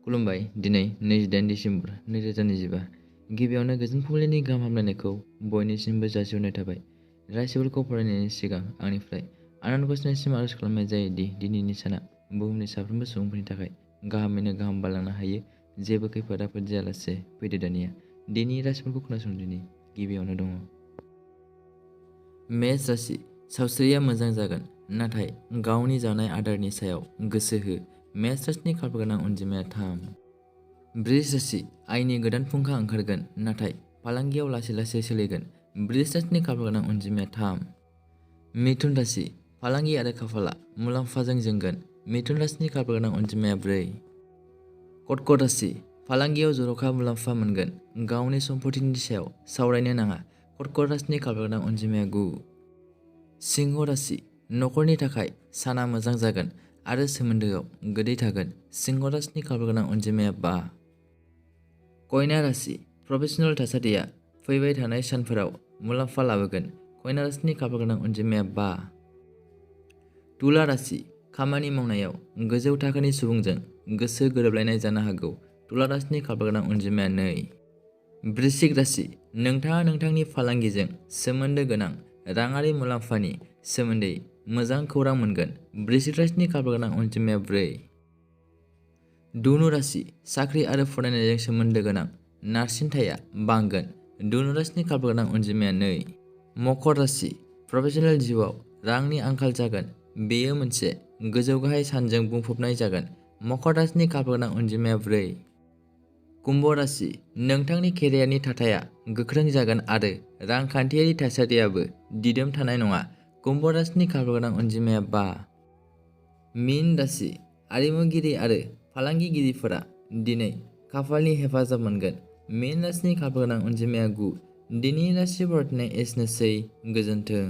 खुलुमबाय। दिनै 28 डिसेम्बर 2025 गिबियावनो गोजोन फुंबिलिनि गाहाम हामलायनायखौ बयनिसिमबो जासिहरनाय थाबाय। राशिफोरखौ फरायनायनि सिगां आंनिफ्राय आनान गसाइनिसिम आरज खालामनाय जायोदि दिनैनि साना बुहुमनि साफ्रोमबो सुबुंफोरनि थाखाय गाहामैनो गाहाम बारलांनो हायो। जेबो खैफोद आफोद जायालासे फैदो दानिया दिनैनि राशिफोरखौ खोनासंदिनि। गिबियावनो दङ मेष राशि। सावस्रिया मोजां जागोन, नाथाय गावनि जानाय आदारनि सायाव गोसो हो। मेष राशिनि खाफाल गोनां अनजिमाया 3। बृष राशि। आयनि गोदान फुंखा ओंखारगोन, नाथाय फालांगियाव लासै लासै सोलिगोन। बृष राशिनि खाफाल गोनां अनजिमाया 3। मिथुन राशि। फालांगि आरो खाफाला मुलाम्फाजों जोंगोन। मिथुन राशिनि खाफाल गोनां अनजिमाया 4। कर्कट राशि। फालांगियाव जर'खा मुलाम्फा मोनगोन। गावनि सम्पथिनि सायाव सावरायनो नाङा। कर्कट राशिनि खाफाल गोनां अनजिमाया 9। सिंह राशि। न'खरनि थाखाय साना मोजां जागोन आरो सोमोन्दोआव गोदै थागोन। सिंह राशिनि खाफाल गोनां अनजिमाया 5। कन्या राशि। प्रफेशनेल थासारिया फैबाय थानाय सानफोराव मुलाम्फा लाबोगोन। कन्या राशिनि खाफाल गोनां अनजिमाया 5। तुला राशि। खामानि मावनायाव गोजौ थाखोनि सुबुंजों गोसो गोरोबलायनाय जानो हागौ। तुला राशिनि खाफाल गोनां अनजिमाया 2। वृश्चिक राशि। नोंथाङा नोंथांनि फालांगिजों सोमोन्दो गोनां राङारि मुलाम्फानि सोमोन्दै मोजां खौरां मोनगोन। वृश्चिक राशिनि खाफाल गोनां अनजिमाया 4। धनु राशि। साख्रि आरो फरायनायजों सोमोन्दो गोनां नारसिनथाया बांगोन। धनु राशिनि खाफाल गोनां अनजिमाया 2। मकर राशि। प्रफेशनेल जिउआव रांनि आंखाल जागोन। बेयो मोनसे गोजौ गाहाय सानजों बुंफबनाय जागोन। मकर राशिनि खाफाल गोनां अनजिमाया 4। कुम्भ राशि। नोंथांनि केरियारनि थाथाया गोख्रों जागोन आरो रांखान्थियारि थासारियाबो दिदोम थानाय नङा। कुम्भ राशिनि खाफाल गोनां अनजिमाया 5। मीन राशि। आरिमुगिरि आरो फालांगिगिरिफोरा दिनै खाफालनि हेफाजाब मोनगोन। मीन राशिनि खाफाल गोनां अनजिमाया 9। दिनैनि राशि फरायनाय एसेनोसै। गोजोन्थों।